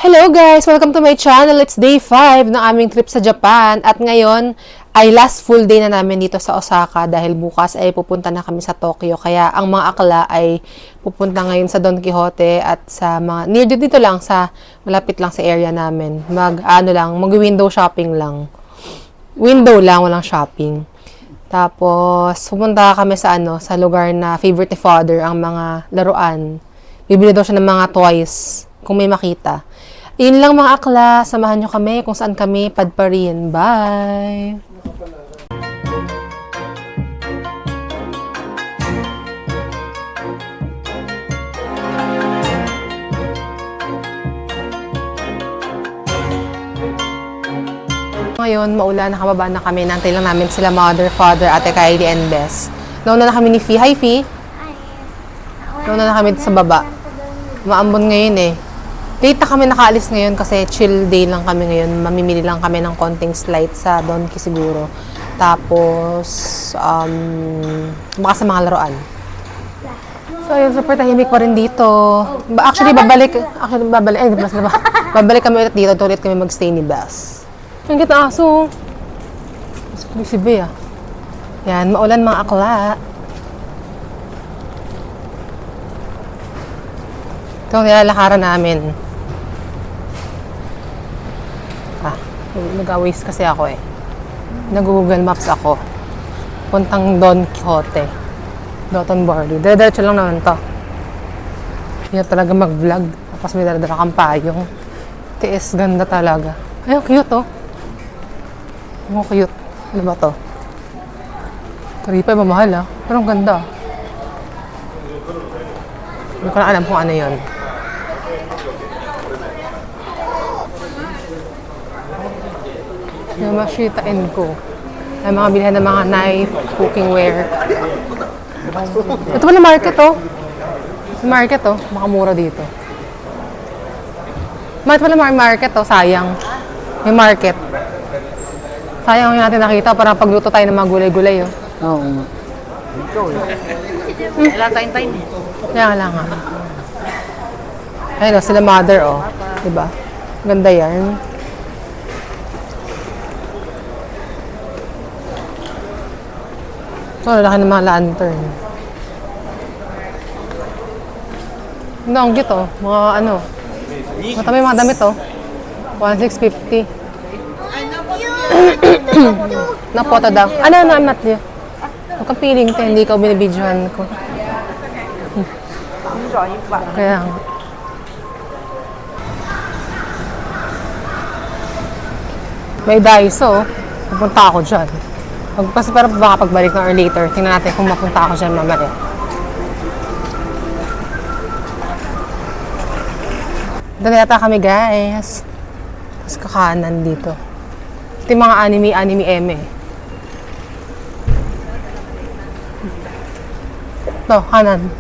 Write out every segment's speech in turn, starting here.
Hello guys! Welcome to my channel. It's day 5 ng aming trip sa Japan. At ngayon ay last full day na namin dito sa Osaka dahil bukas ay pupunta na kami sa Tokyo. Kaya ang mga akla ay pupunta ngayon sa Don Quijote at sa mga near dito lang sa malapit lang sa area namin. Mag-window shopping lang. Window lang, walang shopping. Tapos pupunta kami sa sa lugar na favorite ni Father, ang mga laruan. Bibili daw siya ng mga toys kung may makita. Yun lang mga akla. Samahan nyo kami kung saan kami padparin. Bye! Ngayon, maulan, nakababa na kami. Nantay lang namin sila Mother, Father, Ate Kylie, and Bess. Nauna na kami ni Fee. Hi, Fee! Nauna na kami sa baba. Maambon ngayon eh. Late na kami nakaalis ngayon kasi chill day lang kami ngayon. Mamimili lang kami ng konting slide sa Donki siguro. Tapos, baka sa mga laruan. So, yun, super tahimik pa rin dito. Actually, babalik kami ulit dito. Ulit kami magstay ni Bess. Ang kita aso. Si Bea. Yan, maulan mga akla. Ito ang nilalakaran namin. Nag-waste kasi ako eh. Nag-Google Maps ako. Puntang Don Quijote. Dotonbori. Diretso lang naman to. Hindi talaga mag-vlog. Tapos may daladala kang payong. Tiis, ganda talaga. Ay, cute oh. Ang cute. Ano ba to? Taripa, mamahal ah. Pero ang ganda. Hindi ko na alam kung ano yun. Yamashita & Co. Ay mga bilhan ng mga knife, cooking ware. Ito pala market oh. Market oh. Makamura dito. Ito pala market oh. Sayang. May market. Sayang yung natin nakita. Parang pagluto tayo ng mga gulay-gulay oh. Oo nga. Wala tayong time eh. Kaya nga lang nga. Ayun oh, sila Mother oh. Diba? Ganda yan. So, laki ng mga lantern. Ang cute oh. Mga ano. Matami mga damit oh. 1,650. Napota daw. Ano, I'm not you. Huwag kang feeling tayo. Hindi ka binibidyohan ko. Kaya nga. May Daiso. Pupunta ako dyan. Pero baka pagbalik na or later. Tingnan natin kung mapunta ako dyan mamaya. Doon yata kami guys. Tapos kakanan dito. Ito yung mga anime eme. Ito, kanan.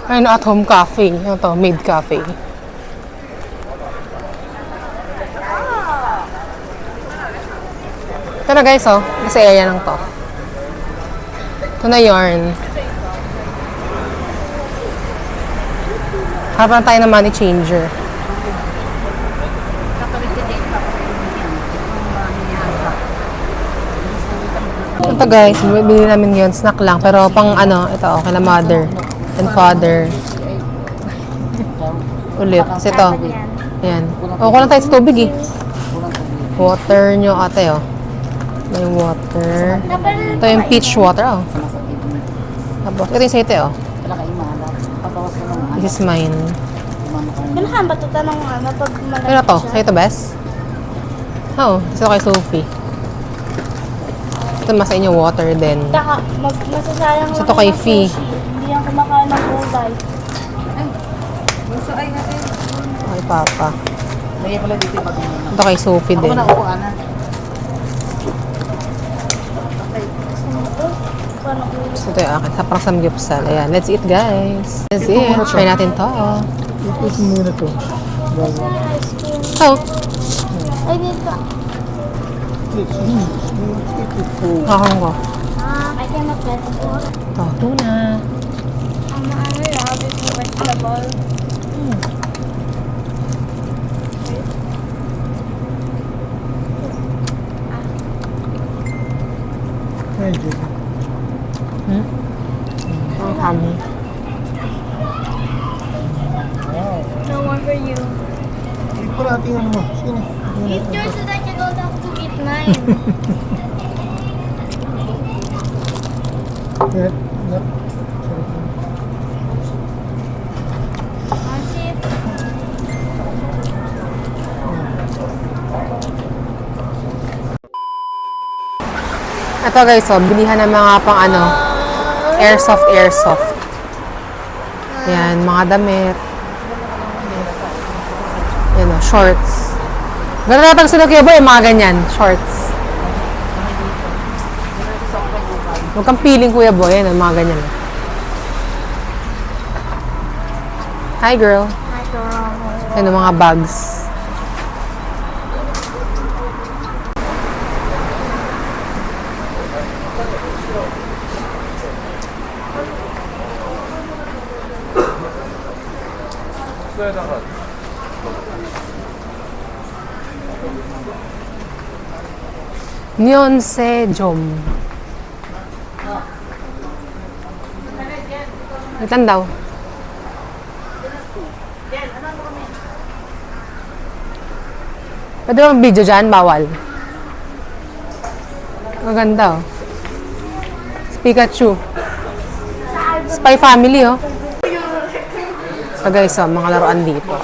Ayun, at-home cafe. Ano to? Maid cafe. Ito na guys, oh. Nasa area lang to. Ito na yarn. Harapan tayo ng money changer. Ito guys, bili namin yun. Snack lang. Pero pang ito, okay na Mother and Father. Ulit. Kasi ito. Ayan. O, kulang tayo sa tubig eh. Water nyo ate oh. May water. Ito yung peach water oh. Tapos, ito yung sa'yo oh. This is mine. Ganahan ba ito tanong pag malaki Ano to? Sa'yo to, Bess? Oo. Ito kay Sophie. Ito mas sa inyo water din. Masasayang Ito kay Fee. Hindi yan kumakain ng gulay. Kay Papa. Lagyan pala dito pag Ito kay Sophie din. Ito yung akin. Sa parang samgyupsal. Ayan. Let's eat, guys. Let's eat. Try natin to. Ito muna to. Oh. Ay, dito. Kakang ko. Ay, cannot get more. Oh, tuna. Ano lang, it's a vegetable. Medyo. Ang kami. Wow. No one for you. Eat po natin ano mo. Sige. Eat yours so that you don't have to eat mine. Yep. Yep. That's it. Ito guys, oh, bilihan ng mga pang ano, airsoft. Yan, mga damit. Yan o, shorts. Gano'n natin sila kayo boy, mga ganyan, shorts. Huwag kang feeling kuya boy, yan o, mga ganyan. Hi girl. Yan o, mga bags. Nyeonsejom. Ilan daw? Pwede ba mag-video dyan? Bawal. Maganda oh. Pikachu. Spy Family oh. So guys, oh, mga laruan dito.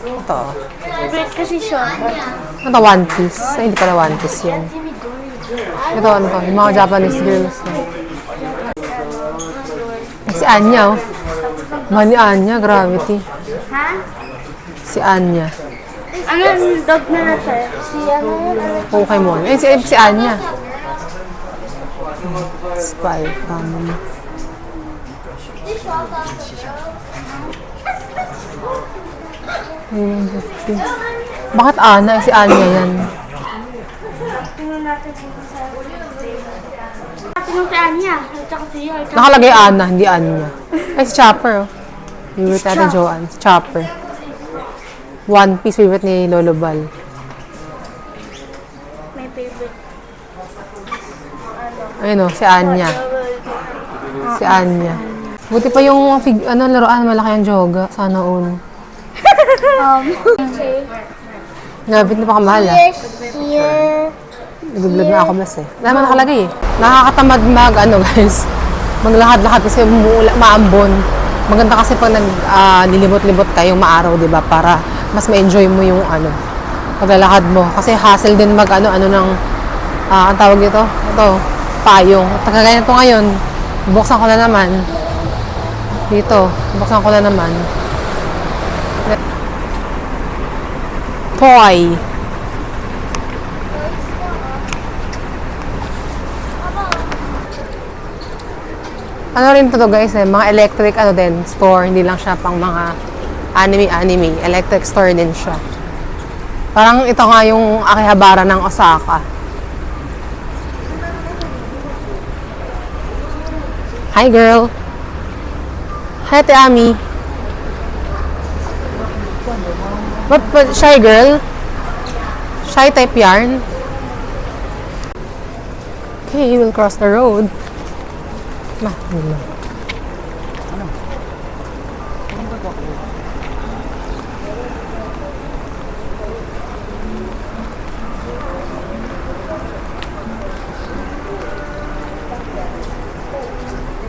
Ito oh. Favorite kasi siya. Ito One Piece. Ay, hindi pala One Piece yun. Ito ano to, yung mga Japanese girls. No? Si Anya oh. Ba ni Anya, gravity. Ha? Si Anya. Ano yung dog na natin? Si ano yun? Pokemon. Eh, si Anya. Spy Family. Ayun, 50. Bakit Ana? Si Anya yan. Tingnan natin kung sa Tingnan si Anya. At saka si Yoy. Nakalagay Ana, hindi Anya. Ay, si Chopper, oh. Favorite natin, Joanne. Si Chopper. One Piece, favorite ni Lolo Bal. May favorite. Ayun, oh, si Anya. Si Anya. Buti pa yung laruan, malaki ang joga. Sana all. Nabit na pa kamahal, ah. Here. Nag-vlog na ako mas eh. Wala naman nakalagay eh. Nakakatamad guys. Maglakad-lakad kasi maambon. Maganda kasi pag nilimot-limot kayong maaraw, di ba? Para mas ma-enjoy mo yung paglalakad mo. Kasi hassle din ang tawag dito? Ito, payong. Tagagayan ko ngayon. Buksan ko na naman. Dito, buksan ko na naman. Toy. Ano rin to guys eh, mga electric store, hindi lang siya pang mga anime, electric store din siya. Parang ito nga yung Akihabara ng Osaka. Hi girl. Hi Ate Ami. What shy girl? Shy type yarn? Okay, we'll cross the road. Ano?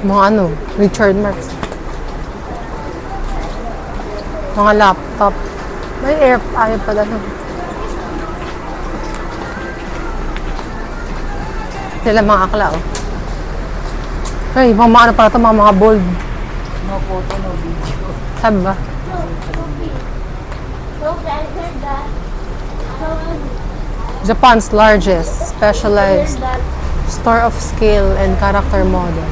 Mga Richard Marx. Mga laptop. May ayaw pala nun. Sila mga akla, oh. Ay, mga pala ito, mga bold. No photo, no video. Sabi ba? Japan's largest specialized store of scale and character model.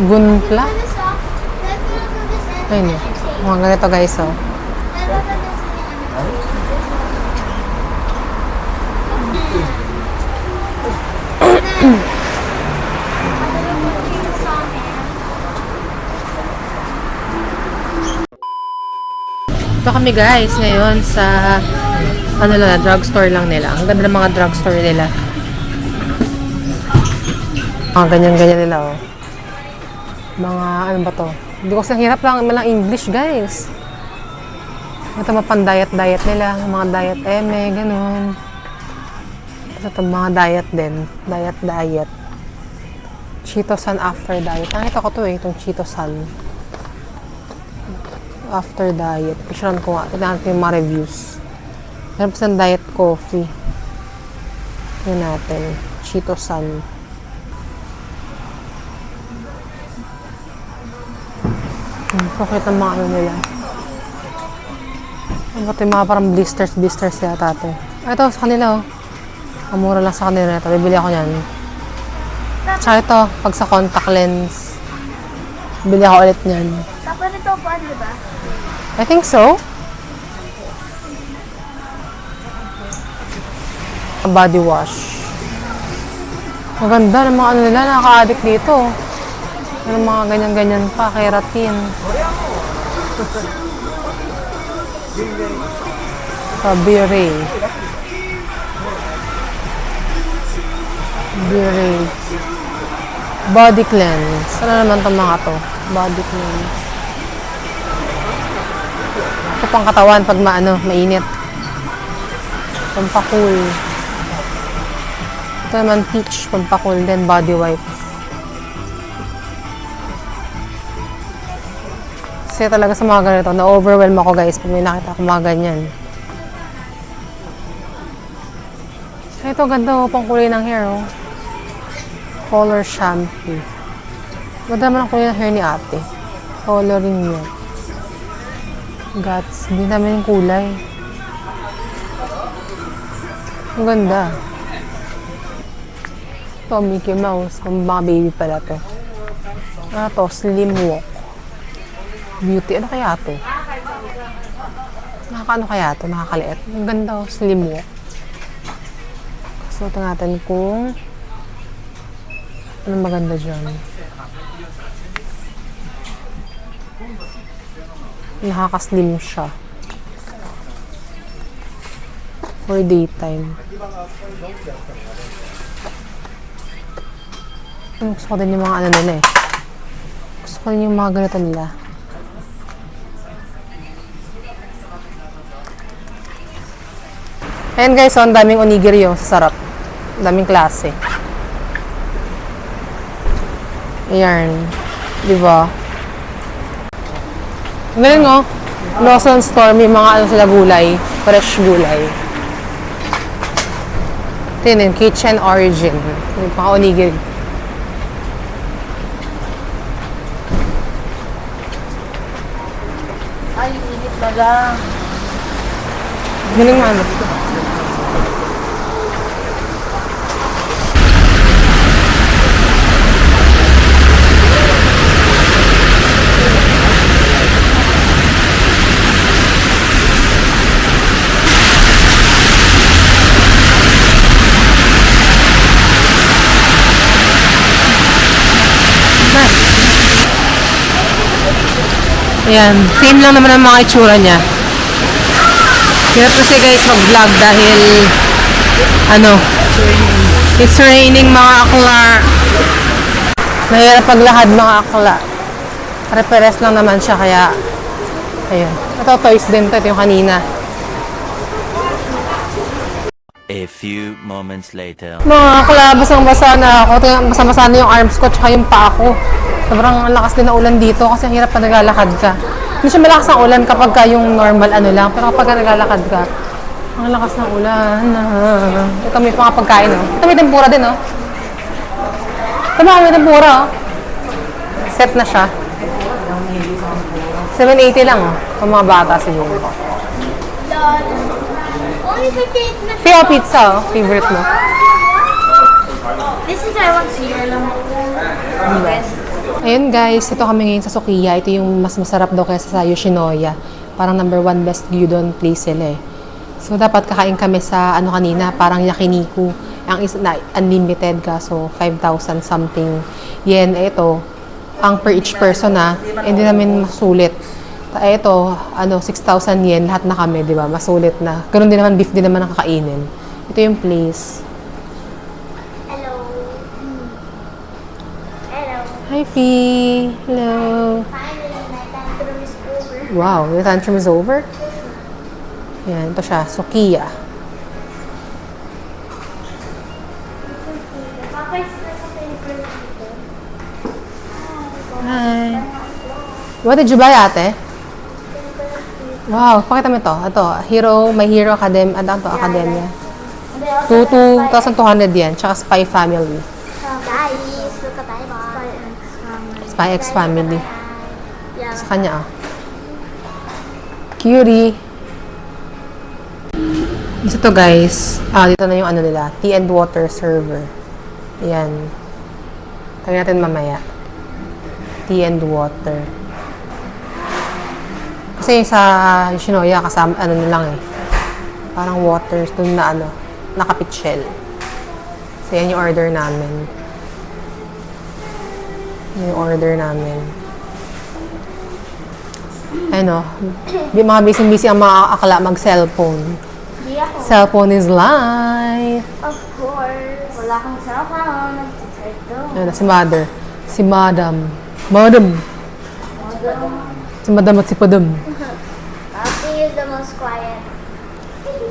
Gunpla? Ayun eh. Mga ganito guys, oh. Ito kami guys ngayon sa ano lang, drugstore lang nila. Ang ganda ng mga drugstore nila. Mga ganyan-ganyan nila oh. Mga ano ba to? Hindi ko sa hirap lang malang English guys. Ito mga pan-diet-diet nila. Mga diet eme, ganun. Ito mga diet din. Diet-diet. Cheetosan after diet. Nakita ko to eh, itong Cheetosan. After diet. Picturean ko nga. Tignan natin yung mga reviews. Meron pa sa diet coffee. Yan natin. Cheetosan. Pakit ang mga ano nila. Ito yung mga parang blisters yata ito. Ito sa kanila oh. Kamura lang sa kanila ito. Bibili ako yan. Tsaka ito, pag sa contact lens. Bili ako ulit niyan. Tapos ito po, di ba? I think so. Body wash. Maganda ng mga ano nila, nakaka-addict dito. Yung mga ganyan-ganyan pa, keratin. Biray. Biray. Body cleanse. Ano naman itong mga to? Body cleanse. Ito pang katawan pag mainit. Pampakul. Ito naman peach, pampakul din, body wipe. Kasi talaga sa mga ganito, na-overwhelm ako guys pag may nakita ko mga ganyan. Ito ganda oh, pang kulay ng hair oh. Color shampoo. Ganda naman ang kulay ng hair ni ate. Coloring niya. Guts. Hindi namin yung kulay. Ang ganda. Ito, Mickey Mouse. Kung mga baby pala to. Ano to? Slim Walk. Beauty. Ano kaya to? Nakakaano kaya to? Nakakaliit. Ang ganda oh. Slim Walk. So, ito natin kung anong maganda dyan. Nakaka-slim siya. For daytime. Gusto ko din yung mga ano nila eh. Gusto ko din yung mga ganito nila. Ayan guys, so ang daming onigiri yung sarap. Ang daming klase. Ayan. Diba? Ang galing oh. Lawson Store, may mga ano sila gulay. Fresh gulay. Ito yun, Kitchen Origin. Yung mga onigiri. Ay, init na lang. Galing mo ano. Ayan, same lang naman ang mga itsura niya. Hirap kasi guys mag-vlog dahil ano, it's raining mga akla. Mahirap paglahad mga akla. Pare-peres lang naman siya kaya ayun. Ito toys din to, ito yung kanina. A few moments later. Mga akla, basang-basa na ako. Basa-basa na yung arms ko tsaka yung paa ko. Sobrang lakas din na ulan dito kasi ang hirap pa naglalakad ka. Hindi siya malakas ang ulan kapag ka yung normal ano lang. Pero kapag naglalakad ka, ang lakas ng ulan. Ito may mga pagkain oh. Ito may tempura din oh. Ito may tempura oh. Set na siya. 780 lang oh. Pang mga bata siguro. Only 58 na. Pio pizza oh. Favorite mo. This is I want cereal lang. Best. Ayun guys, ito kami ngayon sa Sukiya. Ito yung mas masarap daw kaysa sa Yoshinoya. Parang number 1 best gyudon place sila eh. So dapat kakain kami sa ano kanina, parang yakiniku. Ang isa na unlimited ka, so 5,000 something yen. Ito, ang per each person na, hindi namin masulit. Ito, 6,000 yen, lahat na kami, di ba? Masulit na. Ganun din naman, beef din naman ang kakainin. Ito yung place. Hello. Hello. Hi, Fee. Hello. Finally, my tantrum is over. Wow, the tantrum is over? Yan, ito siya. Sukiya. Papa is nasa favorite dito. Hi. What did you buy, ate? Wow, pakita mo ito. Ito, My Hero Academia. Ano ito? Academia. 2,200 yen. Tsaka Spy Family. Guys, look at my Spy X Family. Yeah. Sa kanya, Curie. Ito guys. Dito na yung nila. Tea and water server. Ayan. Tagyan natin mamaya. Tea and water. Kasi sa Yoshinoya, kasama, na lang parang water, dun na nakapit shell. So, yan yung order namin. Yung order namin. Mga busy-busy ang mga akala mag-cellphone. Di ako. Cellphone is life. Of course. Wala akong cellphone. Nag-chat to. Ayun na, si mother. Si madam. Madam. Si madam at si padam. Ate is the most quiet.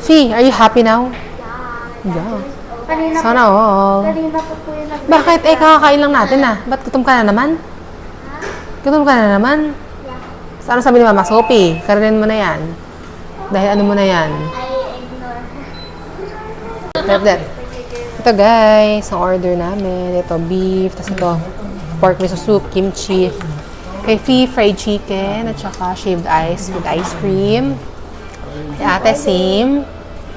Fee, are you happy now? Yeah. Yeah. Kanina Sana all. Kanina po po yung Bakit? Kakakain lang natin Ba't gutom ka na naman? Gutom ka na naman? Yeah. Sana sabi ni Mama, Sophie, karinin mo na yan. Dahil mo na yan. I ignore her. Like that. Ito guys, ang order namin. Ito, beef. Tapos ito, pork miso soup, kimchi. Kay Fee, fried chicken. At saka shaved ice with ice cream. Kay ate, same.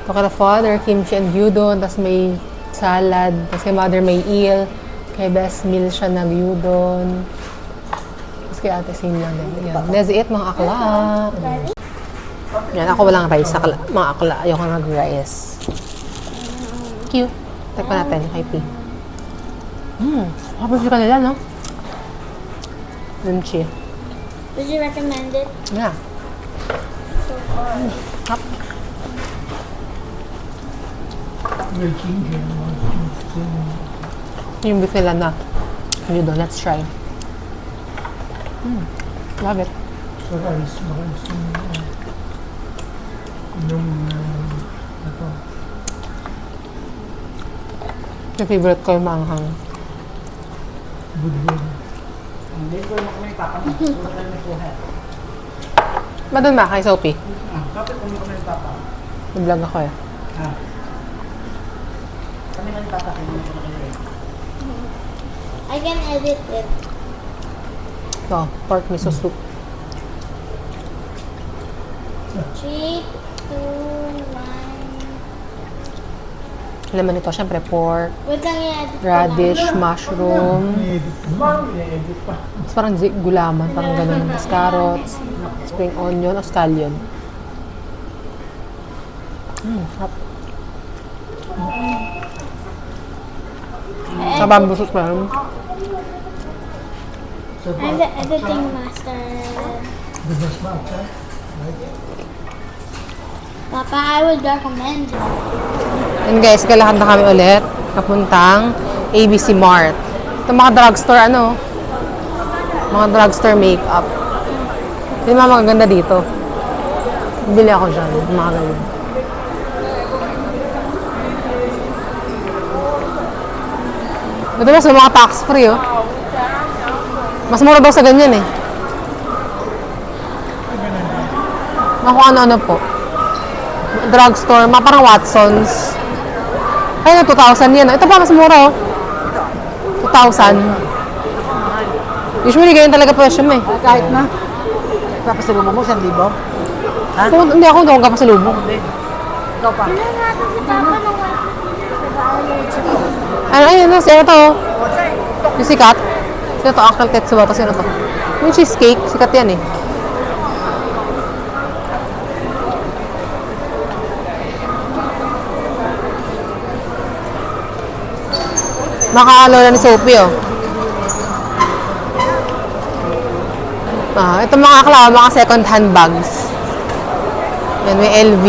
Ito kay the father, kimchi and gyudon. Tapos may salad. Tapos kay mother, may eel. Kay best meal siya na gyudon. Tapos kay ate, same lang din. Yan. That's it, mga akla. Yan, ako walang rice. Mga akla, ayoko nag-rice. Cute. Tekpan natin kay P. Kapag ka nila, no? Kimchi. Would you recommend it? Yeah. Hap. Yung beef nila na. Yun doon, let's try. Love it. So guys, yung ito. Yung favorite ko yung maanghang. Budbud. Madun ba kay Sophie? Kapit kami kami ng papa. Nag-vlog ako Kami ng papa kayo na kayo. I can edit it. Ito, pork miso soup. 3, 2, 1. Laman nito, syempre pork, Wait lang i-edit ko radish, lang. mushroom. I-edit pa. I-edit pa. Tapos parang gulaman, parang gano'n. Tapos carrots, spring onion, o scallion. Sarap. Sa bamboo sauce pa yun. I'm the editing master. The best master. Papa, I would recommend it. And guys, galakad na kami ulit. Papuntang ABC Mart. Ito mga drugstore, mga drugstore makeup. Yung mga magaganda dito. Bili ako dyan, mga ganyan. Ito mas may mga tax free, Mas mura daw sa ganyan, Mga kung ano-ano po. Drugstore, mga parang Watsons. Ay, 2,000 yan. Ito pa, mas mura, 2,000. Usually, ganyan talaga presyo mo, Kahit na. Papasalubong mo, 1,000. Ha? Hindi ako kapasalubong. Ikaw pa. Ano natin si Papa nung Ayun, sino to? Yung sikat? Sino to? Uncle Tetsuba to, sino to? Yung cheesecake, sikat yan Makaalo na ni Sophie, Ito mga akla, mga second hand bags. Yan, may LV.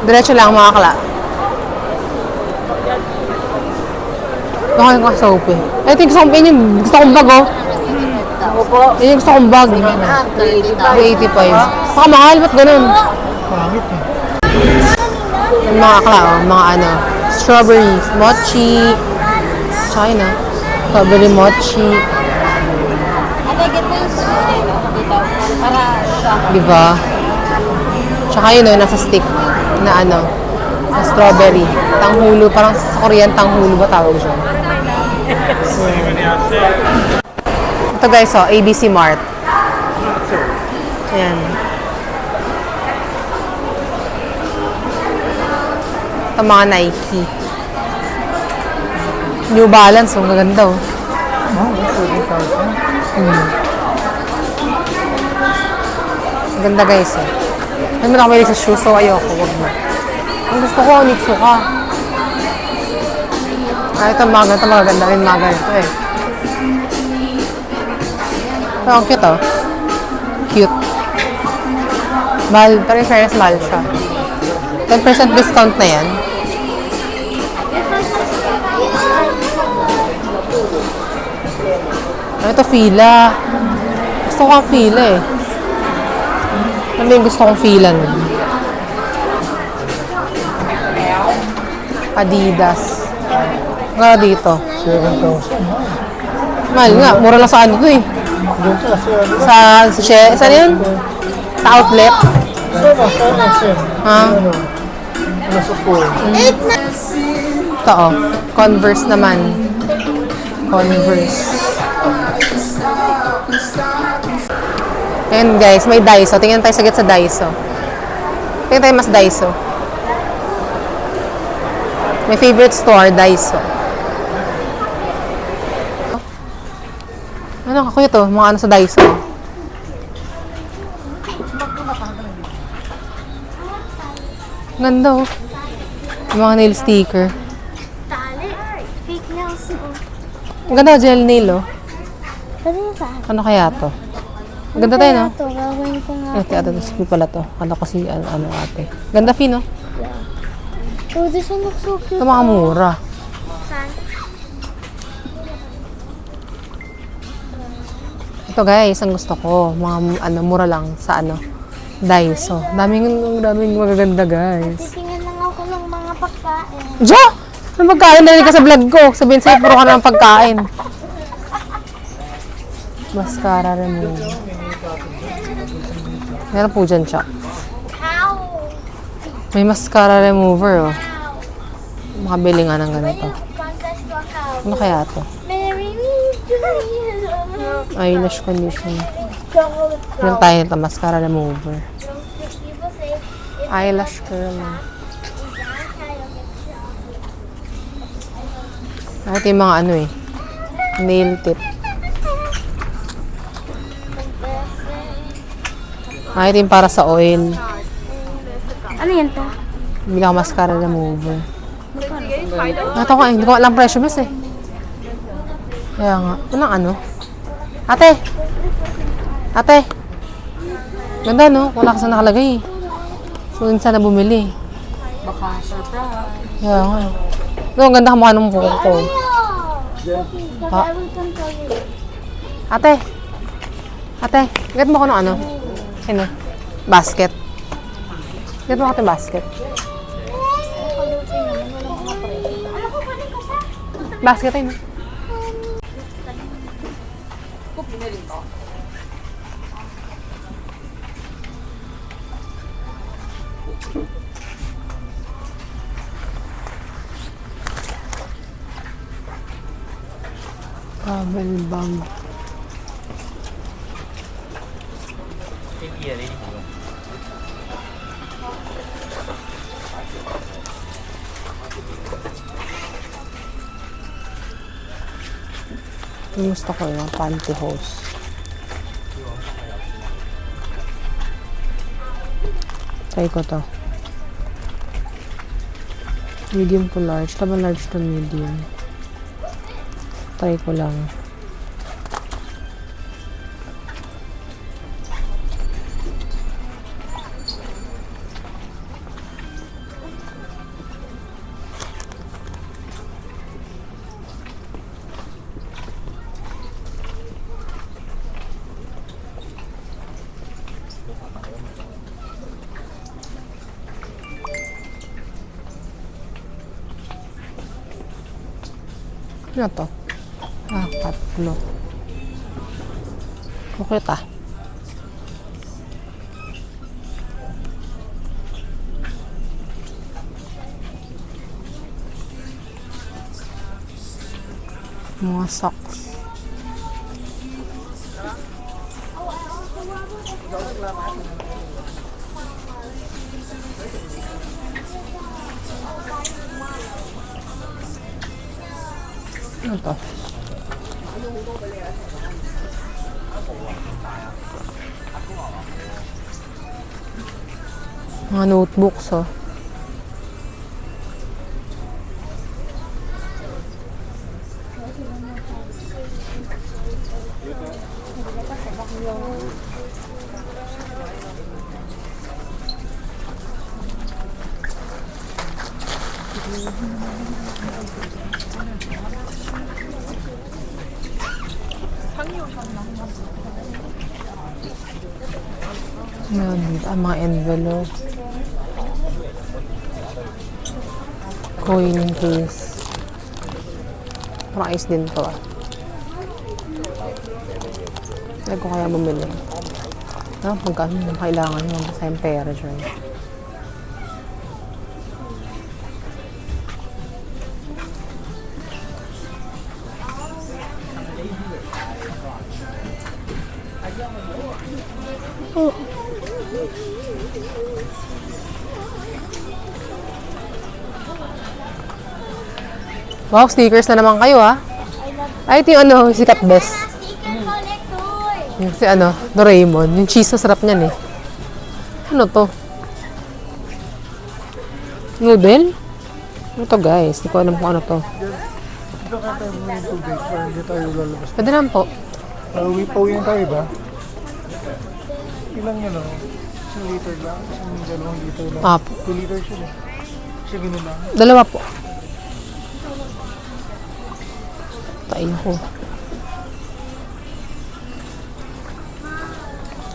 Diretso lang mga akla. Baka yung kasoap eh. Ito yung gusto kong bag oh. Ako po. Yun yung gusto kong bag. 385. Baka mahal, ba't ganun? Pangit eh. Yung mga akla oh, mga ano. Strawberry, mochi. China. Strawberry mochi. Diba? Tsaka yun oh, nasa stick na ano. Na strawberry. Tanghulo, parang sa Korean tanghulo ba tawag siya? Ito guys, oh, ABC Mart. Ayan. Ito mga Nike. New Balance, oh, maganda oh. Maganda guys oh. Hindi mo na kami sa shoes, so ayoko, wag mo. Ang gusto ko, Onitsuka. Ito magaganda rin mga ganito eh. Ito, ang cute oh. Cute. Mahal, pero in fairness, mahal siya. 10% discount na yan. Ito, fila. Gusto ko ang fila eh. Ano yung gusto kong fila nun? Adidas. Nga dito. 7,000. Mahal nga, mura lang sa ano to eh. Doon sa Saan yun? Sa outlet? SM. Ha? Ano? Ano sa school? Ito oh. Converse naman. Converse. Ayan guys, may Daiso. Tingnan tayo saglit sa Daiso. Tingnan tayo mas Daiso. My favorite store, Daiso. Ano kakuya to? Mga ano sa Daiso. Ganda oh. Yung mga nail sticker. Tali. Fake nails ko. Ang ganda, gel nail oh. Pwede yung saan? Ano kaya to? Ang ganda tayo no? Ito, gagawin ko nga. Ate, sige pala to. Ano kasi ano ate. Ganda fin no? Oh, this one looks so cute. Ito mga mura. Saan? Ito guys, ang gusto ko. Mga ano, mura lang sa ano. Daiso. Daming magaganda guys. Titingin lang ako ng mga pagkain. Jo! Ano pagkain na ka sa vlog ko? Sabihin sa'yo, puro ka na ng pagkain. Mascara remover. Meron po dyan siya. Ow! May mascara remover oh. Makabili nga ng ganito. Contest to a cow. Ano kaya to? Mary me. Eyelash conditioner. Chocolate Meron tayo nito, mascara remover. People say if Eyelash curl. Ito yung mga ano eh. Nail tip. Ito yung para sa oil. Ano yan to? Bili ako mascara remover. Ito ko eh, hindi ko alam presyo mas eh. Kaya nga. Walang ano? Ate! Ate! Ganda no? Wala ka sa nakalagay eh. So, sana bumili. Baka surprise. Kaya nga. No, ang ganda kamukha ng buko ko. Because I will come tell you. Ate! Ate! Get mo ko ng ano? Ano? Basket. Get mo ko ito basket. Basket tayo no? Travel bag. Yung gusto ko yung pantyhose. Try ko to. Medium to large. Laban large to medium. Try ko lang. Ano to? Tatlo. Okay ta. Mga socks. Ano to? Mga notebooks, oh. Meron dito ang mga envelope. Coin case. Parang ice din to, ah. Hindi ko kaya bumili. Pagkano yung kailangan yung sa pera dyan. Wow, stickers na naman kayo, ah. Ay, ito yung ano, sikat best. Sticker collector! Yung si ano, Doraemon. Yung cheese na sarap niyan, eh. Ano to? Noodle? Ano to, guys? Hindi ko alam kung ano to. Dito ka tayo mo yung tubig para hindi tayo lalabas. Pwede naman po. Uwi-pauwi tayo ba? Ilang yun, oh? 1 liter lang? 2 liter lang? Apo. 2 liters yun, eh. Kasi ganun lang. Dalawa po. Tayo ko.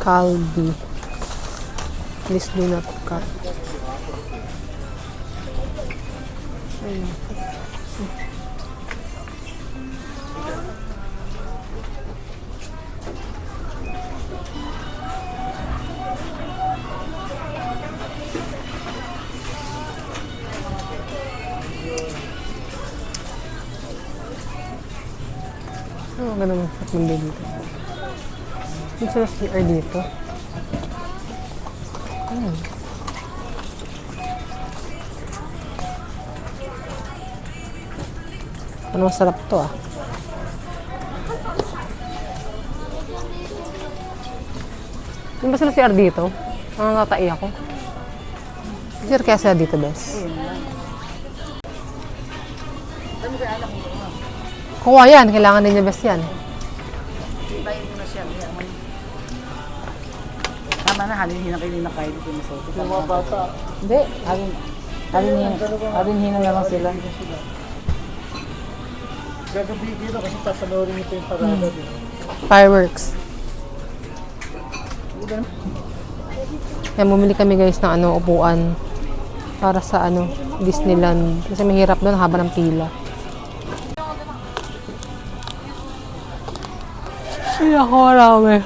Calbee. Please do not cut. Ayun. Ang ganda mo sa mundo dito. Yung sa CR dito. Ano masarap to, ah. Yung ba sila CR dito? Ang natai ako. CR kaya sila dito, bes. Kuha yan. Kailangan din niya best yan. Ibayin mo na siya. Tama na, halin-hinang kayo na kayo dito sa ito. Yung mga bata, Hindi, halin-hinang na lang sila. gagabi dito kasi pasanoorin ito yung parada dito. Fireworks. Kaya bumili kami, guys, ng ano, upuan para sa ano, Disneyland. Kasi mahirap doon, haba ng pila. Ay, ako marami.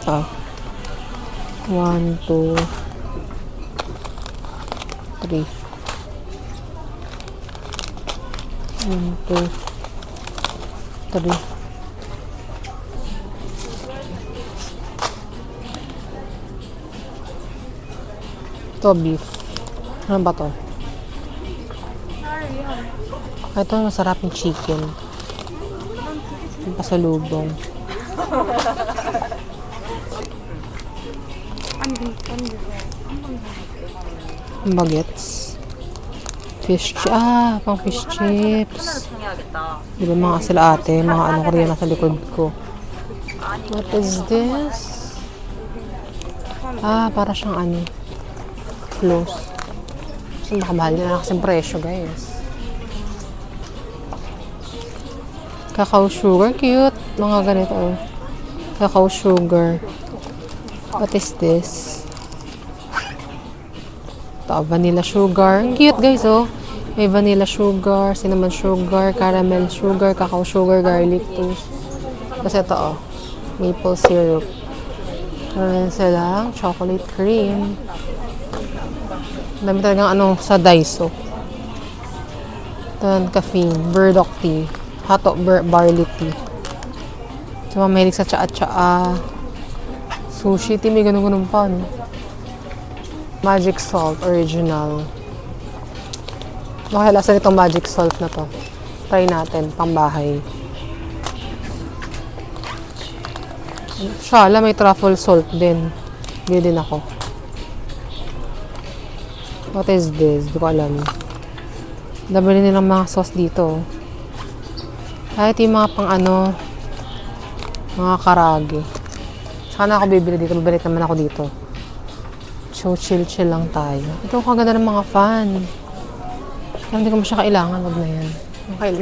Ah. 1, 2, 3. 1, 2, 3. Ito, beef. Ano ba to? Ito, masarap yung chicken. Yung pasalubong. Bagets. Pang fish chips. Di ba mga sila ate, mga ano ko rin nasa likod ko. What is this? Para siyang ano, close. So, makamahal nila na kasing presyo, guys. Cacao sugar, cute. Mga ganito, oh. Cacao sugar. What is this? Ito, vanilla sugar. Ang cute, guys, oh. May vanilla sugar, cinnamon sugar, caramel sugar, cacao sugar, garlic toast. Tapos ito, oh. Maple syrup. Meron silang chocolate cream. Dami talagang ano sa Daiso. Ito, caffeine, burdock tea, hot barley tea. So, mahilig sa tsaa-tsaa. Sushi tea, may ganun-ganun pa, no? Magic salt, original. Baka lasa nitong magic salt na to. Try natin, pangbahay. Shala, may truffle salt din. Bili din ako. What is this? Di ko alam. Dami nilang mga sauce dito. Kahit yung mga pang ano, mga karage. Saka na ako bibili dito. Babalik naman ako dito. So, chill lang tayo. Ito, kaganda ng mga fan. Pero hindi ko siya kailangan. Wag na yan.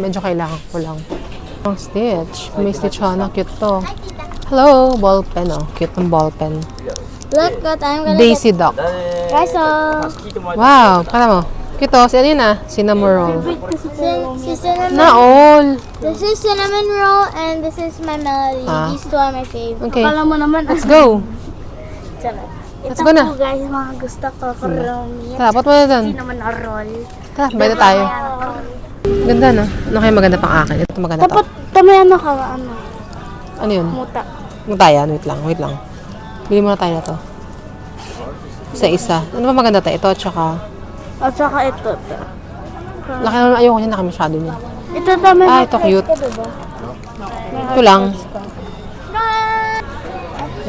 Medyo kailangan ko lang. Ang Stitch. May Stitch na. Cute to. Hello! Ball pen, oh. Cute ng ball pen. Look what I'm gonna Daisy Duck. Guys, Wow! Kala mo. Cute to. Ano yun, cinnamon roll. cinnamon. Na all! This is cinnamon roll and this is my melody. Ah. These two are my favorite. Okay. Akala mo naman. Let's go! Ito go na. po guys, mga gusto ko. Karami. Tara, pot mo na doon. Cinnamon roll. Tara, bayad na tayo. Ganda, no? Ano kaya maganda pang akin? Ito maganda to. Dapat tamayan ka, ano, Ano yun? muta. Mutayan. Wait lang. Bili muna tayo na to. Isa. Ano ba maganda tayo? Ito, tsaka... At saka ito. Laki naman, ayoko niya, nakamasyado niya. Ito tama. Ito cute. Ito lang.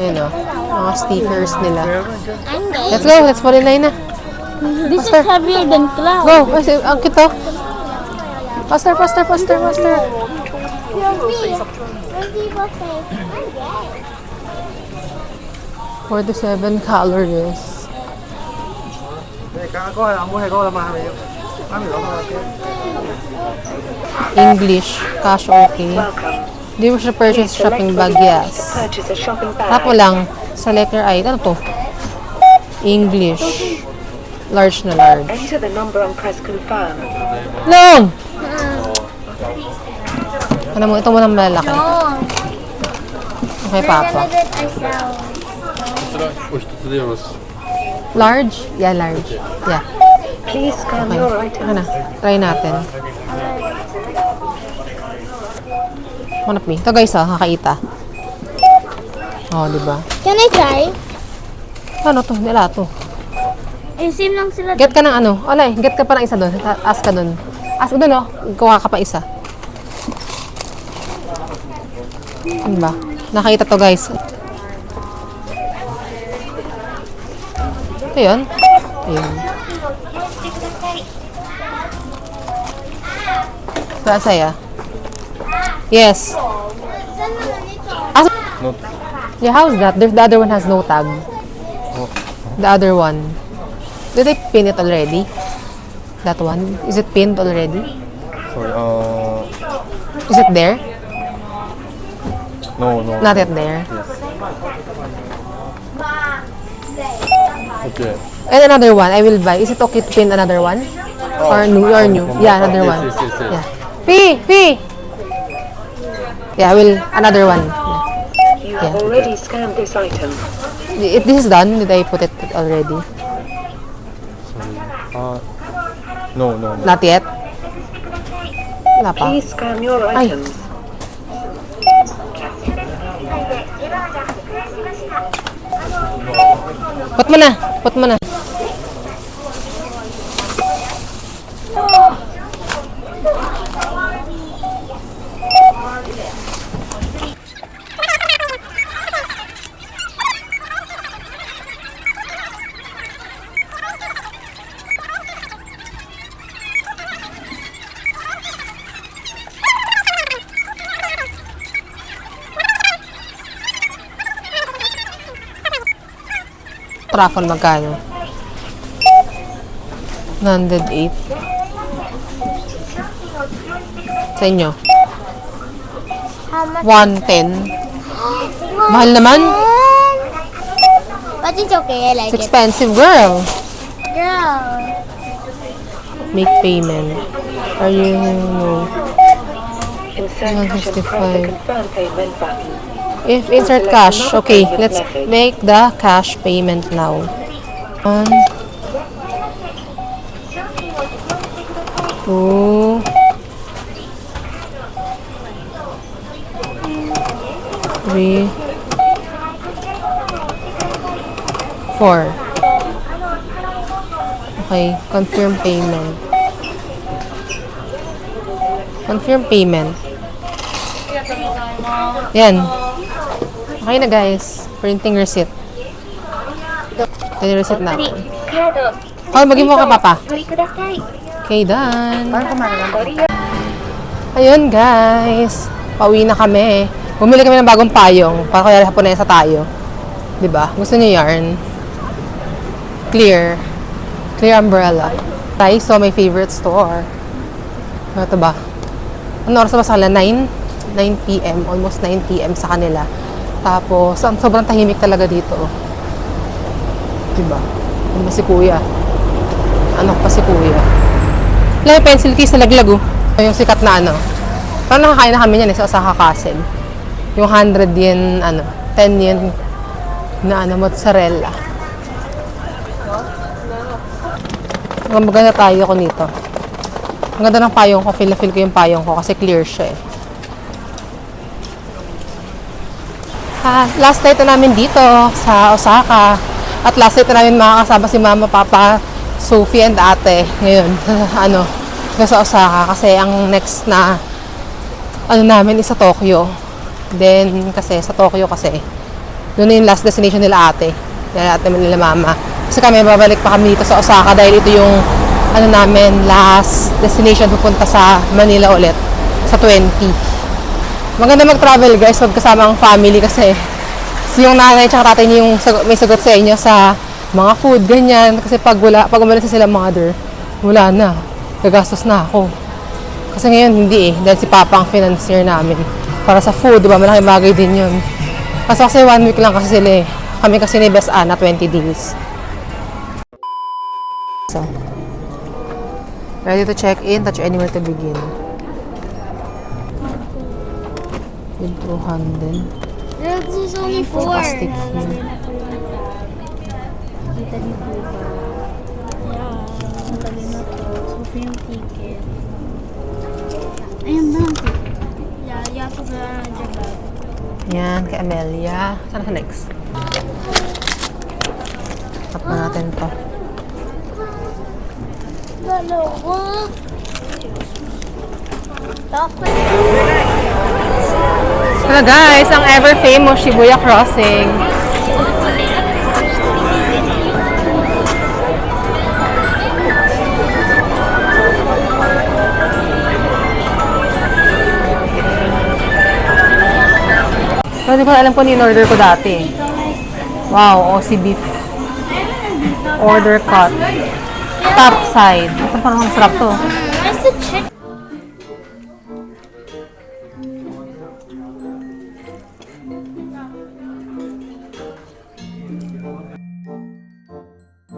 Ayun, oh. Mga stickers nila. Let's go. Let's fall in line na. This is heavier than cloud. Go! Ay, ang cute, oh. Faster. When people say, I'm gay. 47 calories. English. Cash okay. Do you wish to purchase shopping bag? Yes. Tap mo lang. Sa letter I. Ano to? English. Large na large. Enter the number and press confirm. Long! Ano mo? Ito mo ng malalaki. No. Okay, Papa. We're gonna do it ourselves. Large? Yeah, large. Yeah. Please scan Okay. your Ano item. na? Try natin. Hanap me. Ito guys, kakaita. Oh, di ba? Can I try? Ano to? Nila to. Eh, same lang sila. Get ka ng ano? Olay, get ka pa ng isa doon. Ask ka doon. Ask doon, oh. Kuha ka pa isa. Ano ba? Nakita to, guys. Ayun. Saan saya? Yes. Yeah, how's that? The other one has no tag. The other one. Did they pin it already? That one? Is it pinned already? Sorry, Is it there? no. Not yet there. Okay. And another one, I will buy. Is it okay to pin another one? Or new? Yeah, another one. Yes. Yeah. Fee! Yeah, I will. Another one. You have already scanned this item. This is done. Did I put it already? No. Not yet? Wala pa. Please scan your Ay. items. Put mo na. Truffle magkano? 108. Sa inyo? How much? 110. Mahal naman. But it's okay, I like It's expensive, girl. Girl. Make payment. Are you... No. Insert cash and press the 165. confirm payment button. If insert cash, okay, let's make the cash payment now. 1, 2, 3, 4. Okay, confirm payment. Confirm payment. Yan. Okay na guys. Printing receipt. Ito yung receipt natin. Oh, maging mo ka, Papa. Okay, done. Parang kumain. Ayun guys. Pauwi na kami. Bumili kami ng bagong payong. Para kaya Haponesa tayo. 'Di ba? Gusto niyo yarn? Clear. Clear umbrella. Daiso, my favorite store. Ano to ba? Ano oras ba sa kanila? 9 p.m. Almost 9 p.m. sa kanila. Tapos, sobrang tahimik talaga dito. Diba? Ano ba si Kuya? Anak pa si Kuya. Wala yung pencil case na laglag oh. Yung sikat na ano. Parang nakakain na kami yan sa Osaka Castle. Yung 100 yen, 10 yen na mozzarella. Ang maganda tayo ko nito. Ang ganda ng payong ko. Feel na feel ko yung payong ko kasi clear siya eh. Last night na namin dito sa Osaka. At last night na namin makakasama si Mama, Papa, Sophie, and Ate. Ngayon, sa Osaka. Kasi ang next na namin is sa Tokyo. Then, kasi sa Tokyo kasi, doon na yung last destination nila Ate. Nila Ate nila Mama. Kasi kami, babalik pa kami dito sa Osaka dahil ito yung namin, last destination pupunta sa Manila ulit. Sa 20. Maganda mag-travel guys, wag kasama ang family kasi yung nanay at tatay niyo yung may sagot sa inyo sa mga food, ganyan. Kasi pag umalis sila mother, wala na. Gagastos na ako. Kasi ngayon hindi eh, dahil si Papa ang financier namin. Para sa food, diba? Malaking bagay din yun. Kasi 1 week lang kasi sila eh. Kami kasi ni Best Anna, 20 days. So, ready to check in, touch anywhere to begin. With 200. This is only 4. Plastic here. Kita niyo po ba? Yeah. Ang tabi na to. So, yung ticket. Ayun na. Yeah, you have to go on Japan. Yan, kay Amelia. Saan sa next? Tap na natin to. Dalawa. Tapos. Ito guys, ang ever famous Shibuya Crossing. So, hindi ko alam kung in-order ko dati. Wow, OC beef. Order cut. Top side. Parang masarap to. Where's the chicken?